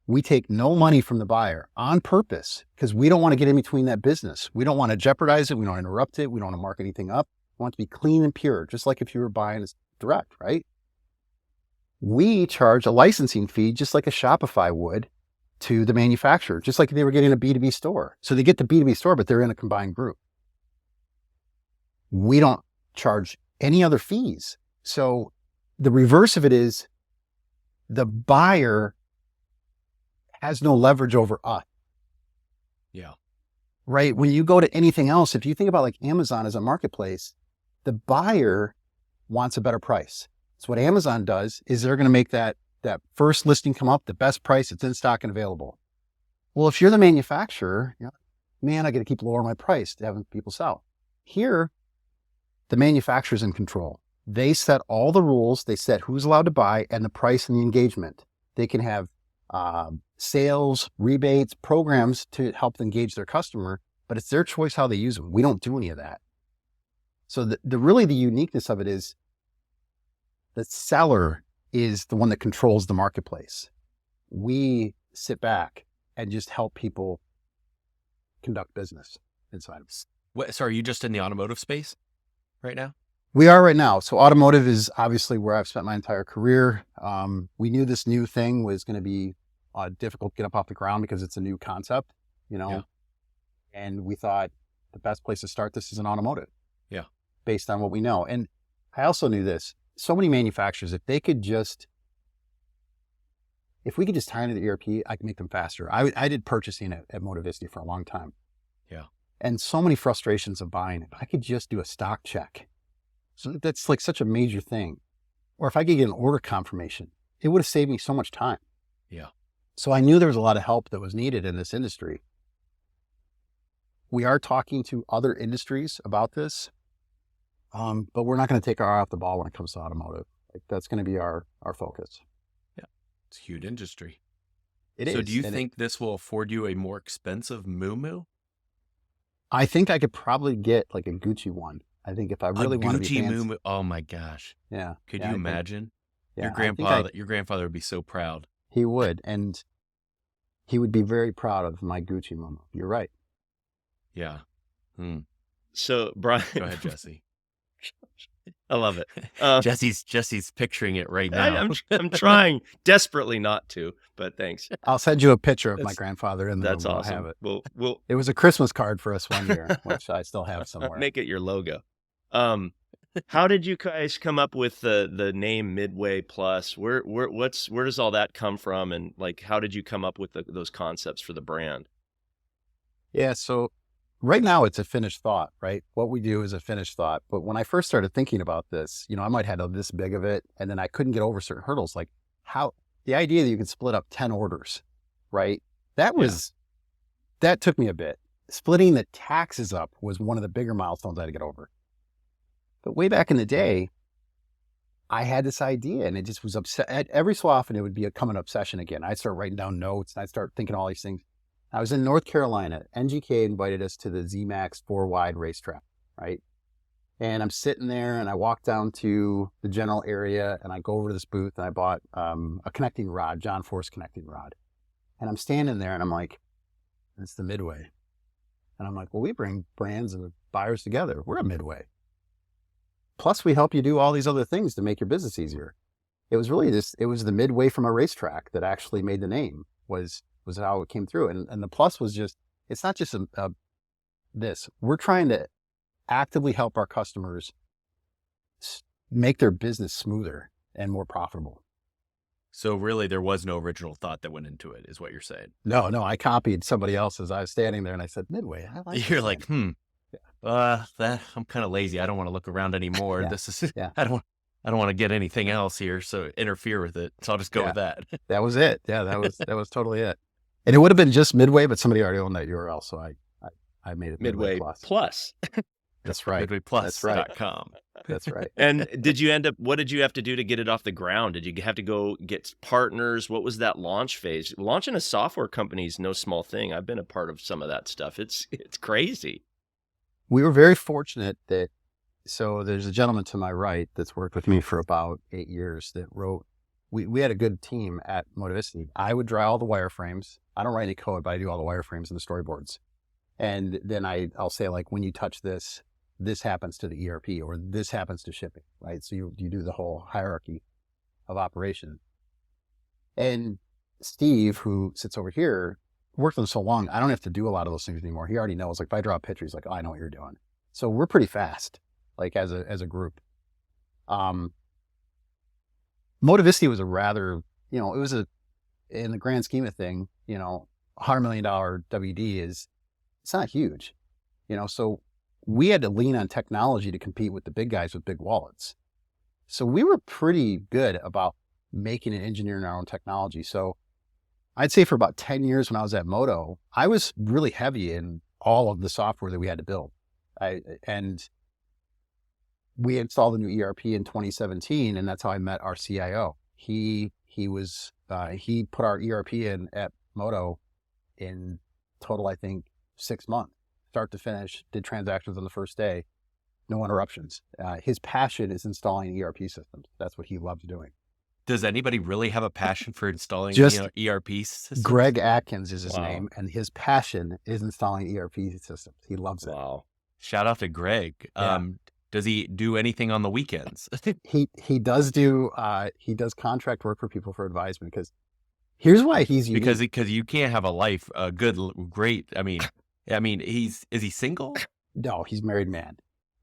We take no money from the buyer on purpose because we don't want to get in between that business. We don't want to jeopardize it. We don't want to interrupt it. We don't want to mark anything up. We want it to be clean and pure, just like if you were buying direct, right? We charge a licensing fee just like a Shopify would to the manufacturer, just like if they were getting a B2B store. So they get the B2B store, but they're in a combined group. We don't charge any other fees. So the reverse of it is the buyer has no leverage over us. Yeah. Right? When you go to anything else, if you think about like Amazon as a marketplace, the buyer wants a better price. So what Amazon does is they're going to make that first listing come up, the best price, it's in stock and available. Well, if you're the manufacturer, man, I got to keep lowering my price to have people sell. Here, the manufacturer's in control. They set all the rules. They set who's allowed to buy and the price and the engagement. They can have sales, rebates, programs to help engage their customer, but it's their choice how they use them. We don't do any of that. So the uniqueness of it is the seller is the one that controls the marketplace. We sit back and just help people conduct business inside of us. So are you just in the automotive space right now? We are right now. So automotive is obviously where I've spent my entire career. We knew this new thing was going to be difficult to get up off the ground because it's a new concept, and we thought the best place to start this is in automotive. Yeah. Based on what we know. And I also knew this. So many manufacturers, if we could just tie into the ERP, I could make them faster. I did purchasing at Motivisti for a long time. Yeah. And so many frustrations of buying it. I could just do a stock check. So that's like such a major thing. Or if I could get an order confirmation, it would have saved me so much time. Yeah. So I knew there was a lot of help that was needed in this industry. We are talking to other industries about this, but we're not going to take our eye off the ball when it comes to automotive. Like, that's going to be our focus. Yeah. It's a huge industry. It is. So do you think this will afford you a more expensive moo-moo? I think I could probably get like a Gucci one. I think if I really want to be fancy. Moo-moo. Oh my gosh. Yeah. Could you imagine? Yeah, Your grandfather would be so proud. He would. And he would be very proud of my Gucci moo-moo. You're right. Yeah. So Brian, go ahead, Jesse. I love it. Jesse's picturing it right now. I'm trying desperately not to, but thanks. I'll send you a picture of my grandfather in the That's room. awesome. I'll have it. We'll It was a Christmas card for us one year, which I still have somewhere. make it your logo. How did you guys come up with the name Midway Plus? Where does all that come from, and like how did you come up with those concepts for the brand? Yeah, so right now it's a finished thought, right? What we do is a finished thought. But when I first started thinking about this, I might have had this big of it, and then I couldn't get over certain hurdles, like the idea that you could split up 10 orders, right? That took me a bit. Splitting the taxes up was one of the bigger milestones I had to get over. But way back in the day, I had this idea, and it just was every so often it would become an obsession again. I'd start writing down notes, and I'd start thinking all these things. I was in North Carolina. NGK invited us to the ZMAX 4-wide racetrack, right? And I'm sitting there, and I walk down to the general area, and I go over to this booth, and I bought a connecting rod, John Force connecting rod. And I'm standing there, and I'm like, it's the Midway. And I'm like, well, we bring brands and buyers together. We're a Midway. Plus, we help you do all these other things to make your business easier. It was really it was the Midway from a racetrack that actually made the name, was how it came through. And the plus was it's not just this. We're trying to actively help our customers make their business smoother and more profitable. So really there was no original thought that went into it, is what you're saying. No, I copied somebody else's. I was standing there and I said, Midway, I like You're that. like, I'm kind of lazy. I don't want to look around anymore. Yeah. This is, Yeah. I don't want to get anything else here. So interfere with it. So I'll just go with that. That was it. Yeah, that was totally it. And it would have been just Midway, but somebody already owned that URL. So I made it Midway Plus. Plus. That's right. MidwayPlus.com. That's right. And what did you have to do to get it off the ground? Did you have to go get partners? What was that launch phase? Launching a software company is no small thing. I've been a part of some of that stuff. It's crazy. We were very fortunate that, so there's a gentleman to my right that's worked with me for about 8 years that wrote, we had a good team at Motivicity. I would draw all the wireframes. I don't write any code, but I do all the wireframes and the storyboards. And then I'll say, like, when you touch this, this happens to the ERP, or this happens to shipping, right? So you do the whole hierarchy of operation. And Steve, who sits over here, worked with him so long, I don't have to do a lot of those things anymore. He already knows. Like, if I draw a picture, he's like, oh, I know what you're doing. So we're pretty fast, like, as a group. Motivicity was a rather, it was in the grand scheme of thing, $100 million WD it's not huge, so we had to lean on technology to compete with the big guys with big wallets. So we were pretty good about making and engineering our own technology. So I'd say for about 10 years when I was at Moto, I was really heavy in all of the software that we had to build. And we installed a new ERP in 2017, and that's how I met our CIO. He put our ERP in at Moto in total, I think, 6 months, start to finish, did transactions on the first day, no interruptions. His passion is installing ERP systems. That's what he loves doing. Does anybody really have a passion for installing ERP systems? Greg Atkins is his Wow. name, and his passion is installing ERP systems. He loves it. Wow. Shout out to Greg. Yeah. Does he do anything on the weekends? He does contract work for people for advisement, because here's why he's unique. because you can't have a life, great. I mean, is he single? No, he's a married man.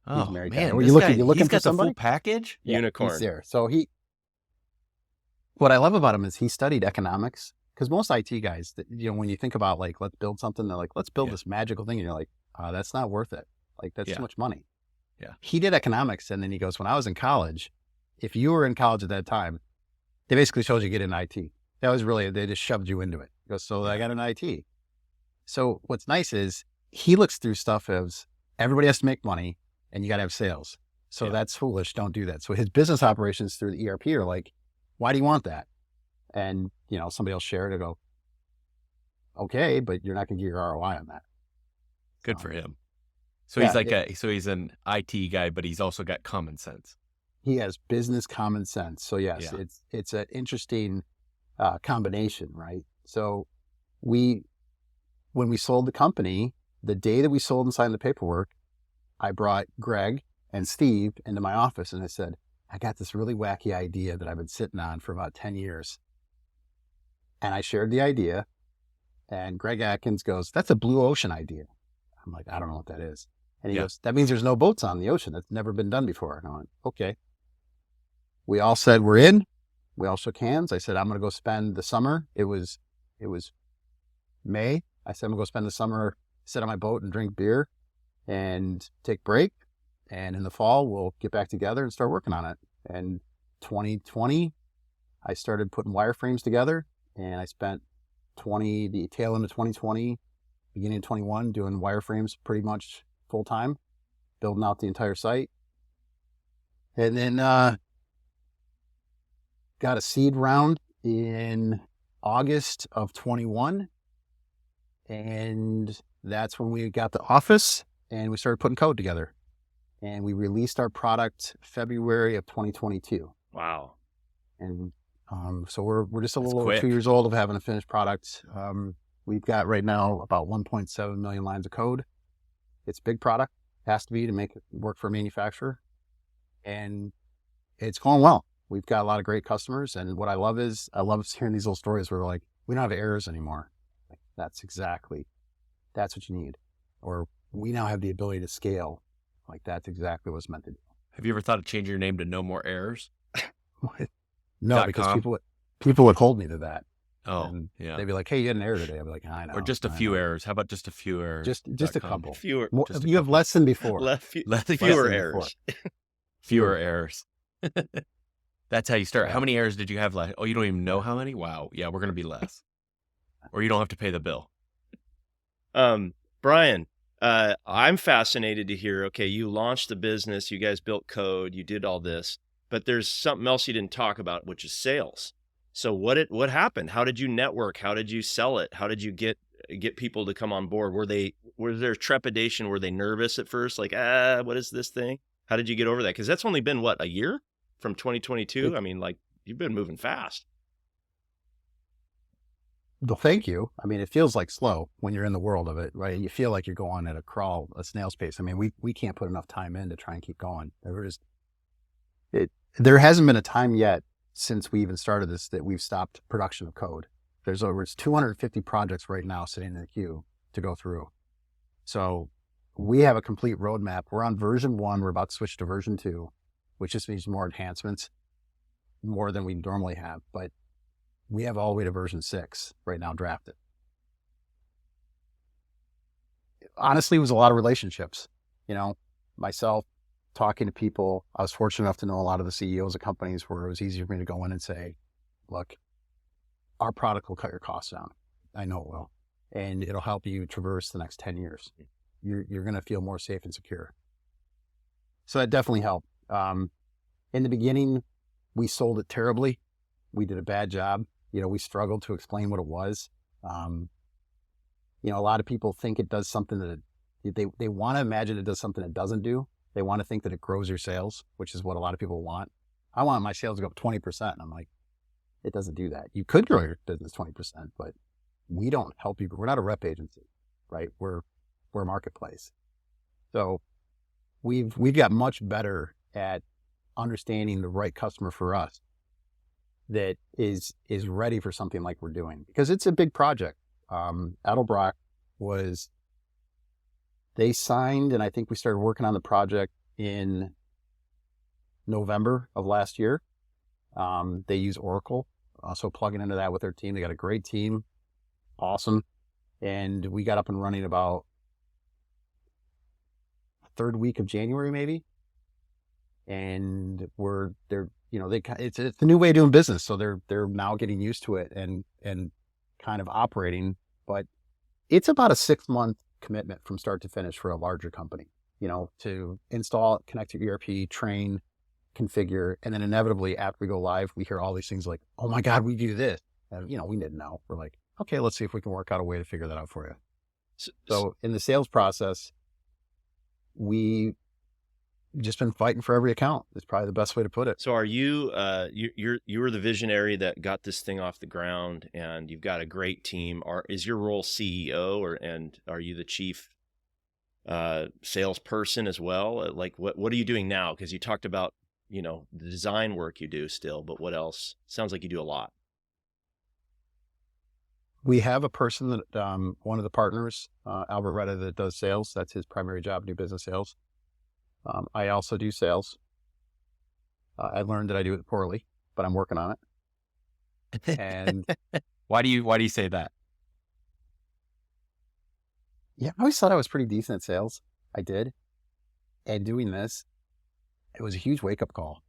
Oh married man, guy. this You looking- guy, you looking he's for got the somebody? full package. Yeah, Unicorn. He's there. So what I love about him is he studied economics, because most IT guys, when you think about, like, let's build something, they're like, let's build this magical thing. And you're like, that's not worth it. Like, that's too much money. Yeah. He did economics. And then he goes, when I was in college, if you were in college at that time, they basically told you to get in IT. That was really, they just shoved you into it. He goes, so I got an IT. So what's nice is he looks through stuff as everybody has to make money and you got to have sales. So that's foolish. Don't do that. So his business operations through the ERP are like, why do you want that? And, somebody else share it and go, okay, but you're not going to get your ROI on that. Good for him. So yeah, he's like so he's an IT guy, but he's also got common sense. He has business common sense. So yes, Yeah. it's an interesting combination, right? So when we sold the company, the day that we sold and signed the paperwork, I brought Greg and Steve into my office and I said, I got this really wacky idea that I've been sitting on for about 10 years. And I shared the idea, and Greg Atkins goes, that's a blue ocean idea. I'm like, I don't know what that is. And he goes, that means there's no boats on the ocean. That's never been done before. And I went, okay. We all said we're in. We all shook hands. I said, I'm going to go spend the summer. It was May. I said, I'm going to go spend the summer, sit on my boat and drink beer and take a break. And in the fall, we'll get back together and start working on it. And 2020, I started putting wireframes together, and I spent the tail end of 2020, beginning of 21, doing wireframes pretty much full time, building out the entire site. And then got a seed round in August of 21. And that's when we got the office and we started putting code together. And we released our product February of 2022. Wow. And so we're just a little over quick. 2 years old of having a finished product. We've got right now about 1.7 million lines of code. It's a big product, has to be to make it work for a manufacturer. And it's going well. We've got a lot of great customers. And what I love is hearing these little stories where we're like, we don't have errors anymore. Like, that's what you need. Or we now have the ability to scale. Like, that's exactly what's meant to do. Have you ever thought of changing your name to No More Errors? No, because people would hold me to that. Oh, And yeah. they'd be like, hey, you had an error today. I'd be like, I know. Or just a I few know." errors. How about just a few errors? Just a couple. Fewer You have less than before. fewer than before. errors. Fewer errors. That's how you start. How many errors did you have last? Oh, you don't even know how many? Wow. Yeah, we're going to be less. Or you don't have to pay the bill. Brian, I'm fascinated to hear, okay, you launched the business, you guys built code, you did all this, but there's something else you didn't talk about, which is sales. So what happened? How did you network? How did you sell it? How did you get people to come on board? Was there trepidation? Were they nervous at first? Like, what is this thing? How did you get over that? Because that's only been what, a year from 2022? I mean, like, you've been moving fast. Well, thank you. I mean, it feels like slow when you're in the world of it, right? You feel like you're going at a snail's pace. I mean, we can't put enough time in to try and keep going. There hasn't been a time yet since we even started this that we've stopped production of code. There's over 250 projects right now sitting in the queue to go through. So we have a complete roadmap. We're on version 1. We're about to switch to version 2, which just means more enhancements, more than we normally have. But we have all the way to version 6 right now drafted. Honestly, it was a lot of relationships. Myself talking to people. I was fortunate enough to know a lot of the CEOs of companies where it was easy for me to go in and say, look, our product will cut your costs down. I know it will. And it'll help you traverse the next 10 years. You're going to feel more safe and secure. So that definitely helped. In the beginning, we sold it terribly. We did a bad job. We struggled to explain what it was. A lot of people think it does something that they want to imagine it does something it doesn't do. They want to think that it grows your sales, which is what a lot of people want. I want my sales to go up 20%. And I'm like, it doesn't do that. You could grow your business 20%, but we don't help you. We're not a rep agency, right? We're a marketplace. So we've got much better at understanding the right customer for us that is ready for something like we're doing, because it's a big project. Adelbrock they signed, and I think we started working on the project in November of last year. They use Oracle, so plugging into that with their team. They got a great team, awesome. And we got up and running about third week of January, maybe. And it's a new way of doing business. So they're now getting used to it and kind of operating, but it's about a 6-month commitment from start to finish for a larger company, to install, connect to ERP, train, configure. And then inevitably after we go live, we hear all these things like, oh my God, we do this. And, we didn't know. We're like, okay, let's see if we can work out a way to figure that out for you. So in the sales process, we just been fighting for every account. It's probably the best way to put it. So are you, you were the visionary that got this thing off the ground, and you've got a great team. Is your role CEO and are you the chief salesperson as well? Like what are you doing now? Because you talked about, the design work you do still, but what else? Sounds like you do a lot. We have a person that, one of the partners, Albert Retta, that does sales. That's his primary job, new business sales. I also do sales. I learned that I do it poorly, but I'm working on it. And why do you say that? Yeah, I always thought I was pretty decent at sales. I did. And doing this, it was a huge wake-up call.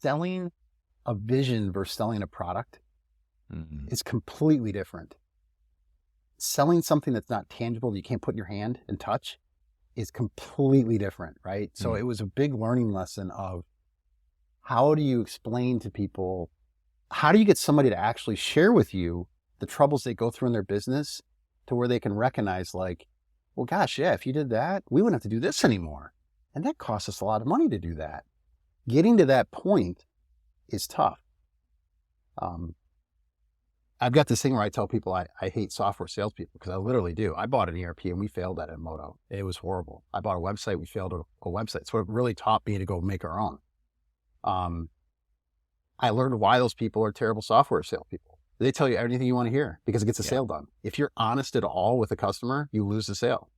Selling a vision versus selling a product is completely different. Selling something that's not tangible, that you can't put in your hand and touch, is completely different, right? So it was a big learning lesson of how do you explain to people, how do you get somebody to actually share with you the troubles they go through in their business to where they can recognize like, well, gosh, yeah, if you did that, we wouldn't have to do this anymore. And that costs us a lot of money to do that. Getting to that point is tough. I've got this thing where I tell people I hate software salespeople, because I literally do. I bought an ERP and we failed at it in Moto. It was horrible. I bought a website, we failed a website. So it really taught me to go make our own. I learned why those people are terrible software salespeople. They tell you everything you want to hear because it gets a sale done. If you're honest at all with a customer, you lose the sale.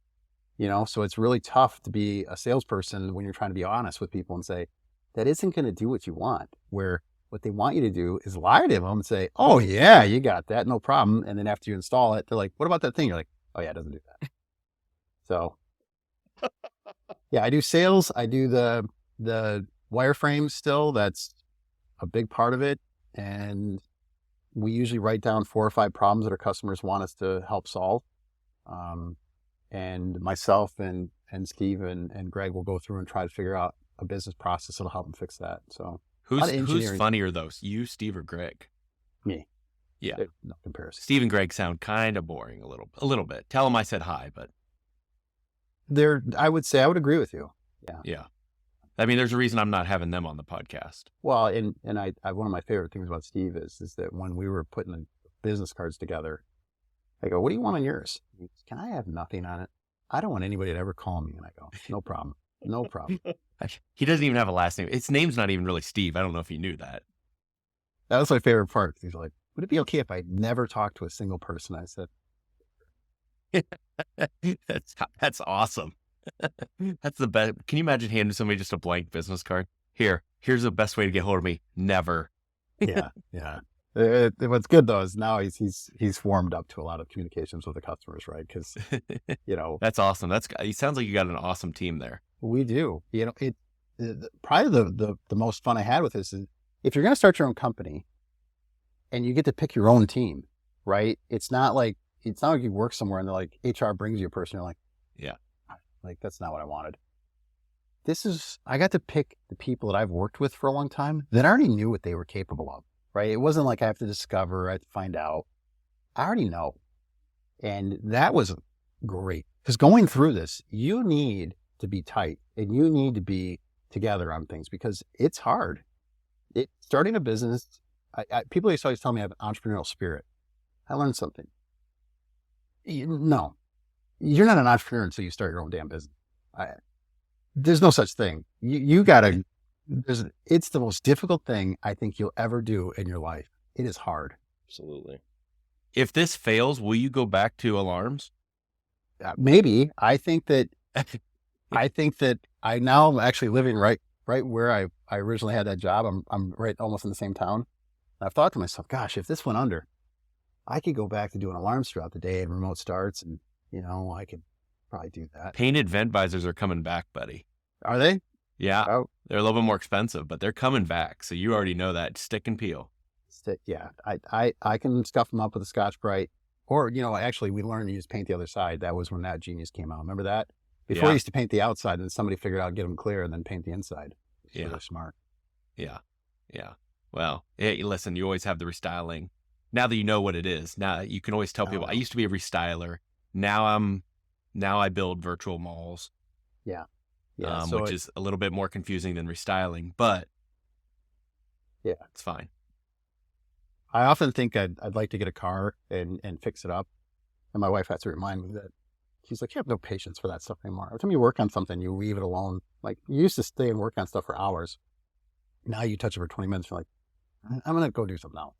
So it's really tough to be a salesperson when you're trying to be honest with people and say, that isn't going to do what you want. Where what they want you to do is lie to them and say, oh yeah, you got that, no problem. And then after you install it, they're like, what about that thing? You're like, oh yeah, it doesn't do that. So yeah, I do sales. I do the wireframes still. That's a big part of it. And we usually write down 4 or 5 problems that our customers want us to help solve. And myself and Steve and Greg will go through and try to figure out a business process that'll help them fix that. So a lot Who's of engineering. funnier though, you, Steve, or Greg? Me. Yeah. There's no comparison. Steve and Greg sound kind of boring a little bit. Tell them I said hi, but I would say I would agree with you. yeah. I mean, there's a reason I'm not having them on the podcast. Well, and I one of my favorite things about Steve is that when we were putting the business cards together, I go, "What do you want on yours?" He goes, "Can I have nothing on it? I don't want anybody to ever call me." And I go, "No problem, no problem." He doesn't even have a last name. His name's not even really Steve. I don't know if you knew that. That was my favorite part. He's like, "Would it be okay if I never talked to a single person?" I said, That's awesome. That's the best. Can you imagine handing somebody just a blank business card? Here's the best way to get hold of me. Never. "Yeah, yeah." What's good though is now he's warmed up to a lot of communications with the customers, right? Because That's awesome. It sounds like you got an awesome team there. we do. Probably the most fun I had with this is if you're going to start your own company and you get to pick your own team, right? It's not like you work somewhere and they're like HR brings you a person. You're like, Yeah. like that's not what I wanted. I got to pick the people that I've worked with for a long time that I already knew what they were capable of, right? It wasn't like I have to discover, I have to find out. I already know. And that was great because going through this, you need to be tight and you need to be together on things because it's hard. Starting a business, people used to always tell me I have an entrepreneurial spirit. I learned something. No, you're not an entrepreneur until you start your own damn business. There's no such thing. You gotta, it's the most difficult thing I think you'll ever do in your life. It is hard. Absolutely. If this fails, will you go back to alarms? Maybe. I think that I now am actually living right where I originally had that job. I'm right almost in the same town. And I've thought to myself, gosh, if this went under, I could go back to doing alarms throughout the day and remote starts, and I could probably do that. Painted vent visors are coming back, buddy. Are they? Yeah. Oh. They're a little bit more expensive, but they're coming back. So you already know that. Stick and peel. Yeah, I can scuff them up with a Scotch-Brite, or actually we learned to use paint the other side. That was when that genius came out. Remember that? Before Yeah. we used to paint the outside, and somebody figured out get them clear and then paint the inside. So Yeah. they're smart. Yeah. Well, hey, listen, you always have the restyling. Now that you know what it is, now you can always tell people, I used to be a restyler. Now I build virtual malls. Yeah. Which is a little bit more confusing than restyling, but yeah, it's fine. I often think I'd like to get a car and fix it up. And my wife has to remind me that she's like, you have no patience for that stuff anymore. Every time you work on something, you leave it alone. Like you used to stay and work on stuff for hours. Now you touch it for 20 minutes. You're like, I'm going to go do something else.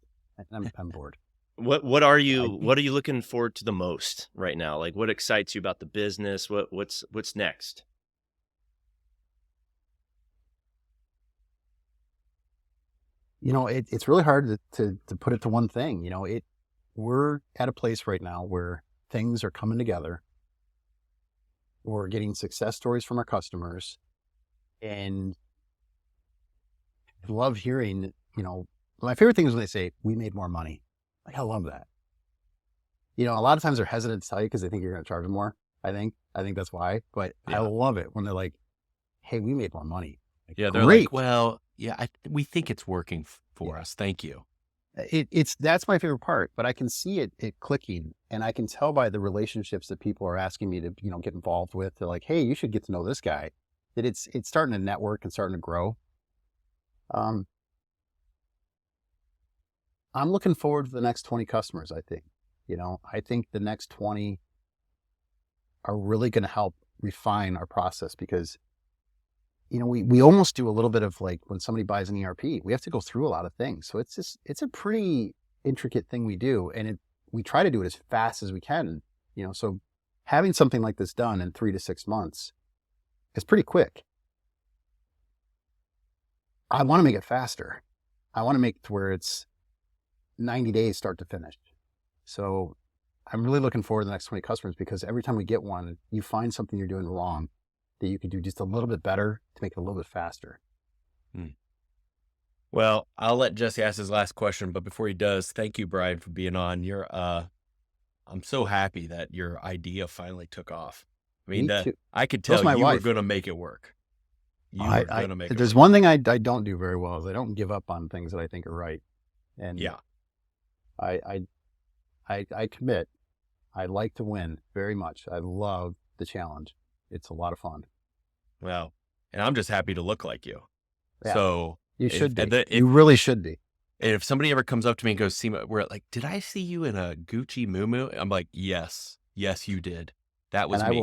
I'm bored. What are you looking forward to the most right now? Like what excites you about the business? What's next? It's really hard to put it to one thing. We're at a place right now where things are coming together. We're getting success stories from our customers, and I love hearing, my favorite thing is when they say, we made more money. Like, I love that. A lot of times they're hesitant to tell you because they think you're going to charge them more. I think that's why, but Yeah. I love it when they're like, hey, we made more money. Like, Yeah. They're great. like, well, yeah, we think it's working for us. Thank you. That's my favorite part, but I can see it clicking, and I can tell by the relationships that people are asking me to, get involved with. They're like, hey, you should get to know this guy, that it's starting to network and starting to grow. I'm looking forward to the next 20 customers. I think, I think the next 20 are really going to help refine our process because, we almost do a little bit of like when somebody buys an ERP, we have to go through a lot of things. So it's a pretty intricate thing we do. And we try to do it as fast as we can, so having something like this done in 3 to 6 months is pretty quick. I want to make it faster. I want to make it to where it's 90 days start to finish. So I'm really looking forward to the next 20 customers because every time we get one, you find something you're doing wrong that you could do just a little bit better to make it a little bit faster. Well, I'll let Jesse ask his last question, but before he does, thank you, Brian, for being on. I'm so happy that your idea finally took off. I mean, Me too. I could That's tell my you were wife. going to make it work. You were going to make it There's work. one thing I don't do very well is I don't give up on things that I think are right. And Yeah. I commit. I like to win very much. I love the challenge. It's a lot of fun. Well, and I'm just happy to look like you. Yeah. So You should be. if You really should be. somebody ever comes up to me and goes, Seema, we're like, did I see you in a Gucci muumuu? I'm like, yes, you did. That was me.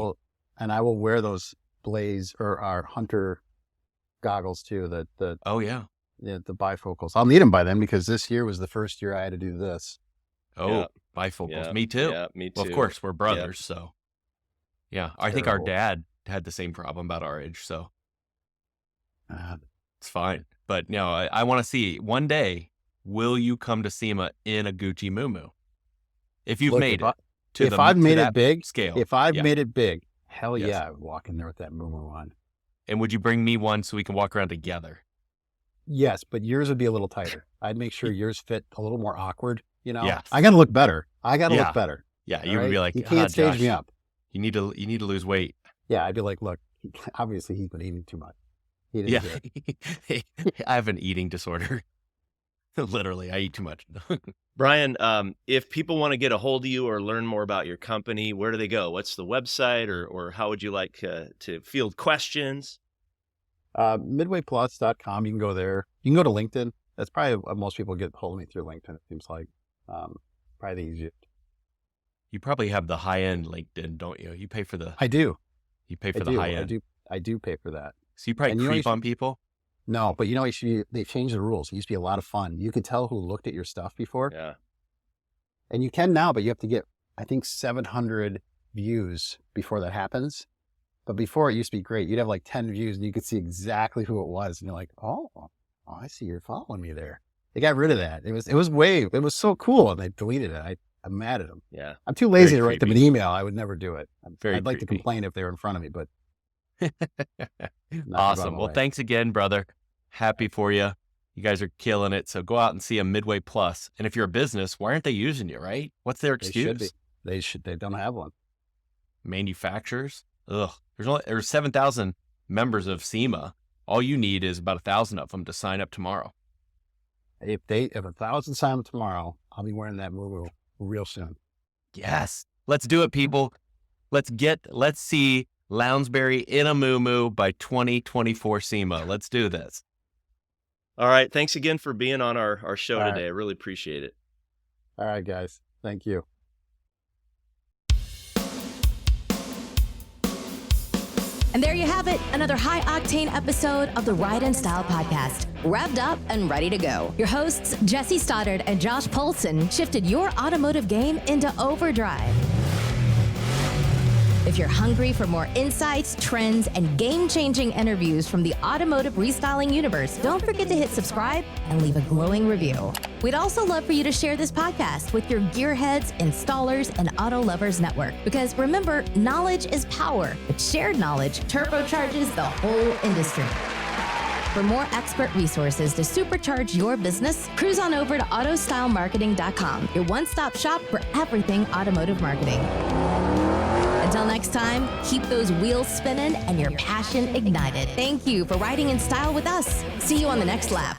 I will wear those Blaze or our Hunter goggles too. The Oh yeah. the bifocals. I'll need them by then because this year was the first year I had to do this. Oh, Yeah. bifocals. Yeah. Me too. Yeah, me too. Well, of course, we're brothers, so yeah. I think our Terrible. dad had the same problem about our age, so Uh, it's fine. But no, I want to see one day. Will you come to SEMA in a Gucci muumuu? If you've look, made it to if the, I've to made that it big, scale, if I've yeah. made it big, hell Yes. yeah, I would walk in there with that moo on. And would you bring me one so we can walk around together? Yes, but yours would be a little tighter. I'd make sure yours fit a little more awkward. You know, Yes. I got to look better. I got to Yeah. look better. Yeah, you all would be right? like, you can't stage Josh, me up. You need to lose weight. Yeah, I'd be like, look, obviously he's been eating too much. He didn't Yeah, do it. I have an eating disorder. Literally, I eat too much. Brian, if people want to get a hold of you or learn more about your company, where do they go? What's the website, or how would you like to field questions? Midwayplus.com. You can go there. You can go to LinkedIn. That's probably what most people get hold of me through LinkedIn. It seems like probably the easiest. You probably have the high end LinkedIn, don't you? You pay for the I do. you pay for I the do. high end. I do pay for that. So you probably And you know, creep you on people. No, but you know, they changed the rules. It used to be a lot of fun. You could tell who looked at your stuff before. Yeah. And you can now, but you have to get, I think, 700 views before that happens. But before it used to be great. You'd have like 10 views and you could see exactly who it was. And you're like, oh, I see you're following me there. They got rid of that. It was so cool. And they deleted it. I'm mad at them. Yeah. I'm too lazy Very to write them an creepy. email. I would never do it. Very I'd like to creepy. complain if they were in front of me, but Awesome. Well, thanks again, brother. Happy for you. You guys are killing it. So go out and see a Midway Plus. And if you're a business, why aren't they using you, right? What's their They excuse? should be. They don't have one. Manufacturers? Ugh. There's 7,000 members of SEMA. All you need is about 1,000 of them to sign up tomorrow. If 1,000 sign up tomorrow, I'll be wearing that moo real soon. Yes. Let's do it, people. Let's see Lounsberry in a muumuu by 2024 SEMA. Let's do this. All right. Thanks again for being on our show All right. today. I really appreciate it. All right, guys. Thank you. And there you have it, another high-octane episode of the Ride and Style podcast. Revved up and ready to go. Your hosts, Jesse Stoddard and Josh Polson, shifted your automotive game into overdrive. If you're hungry for more insights, trends, and game-changing interviews from the automotive restyling universe, don't forget to hit subscribe and leave a glowing review. We'd also love for you to share this podcast with your gearheads, installers, and auto lovers network. Because remember, knowledge is power, but shared knowledge turbocharges the whole industry. For more expert resources to supercharge your business, cruise on over to autostylemarketing.com, your one-stop shop for everything automotive marketing. Until next time, keep those wheels spinning and your passion ignited. Thank you for riding in style with us. See you on the next lap.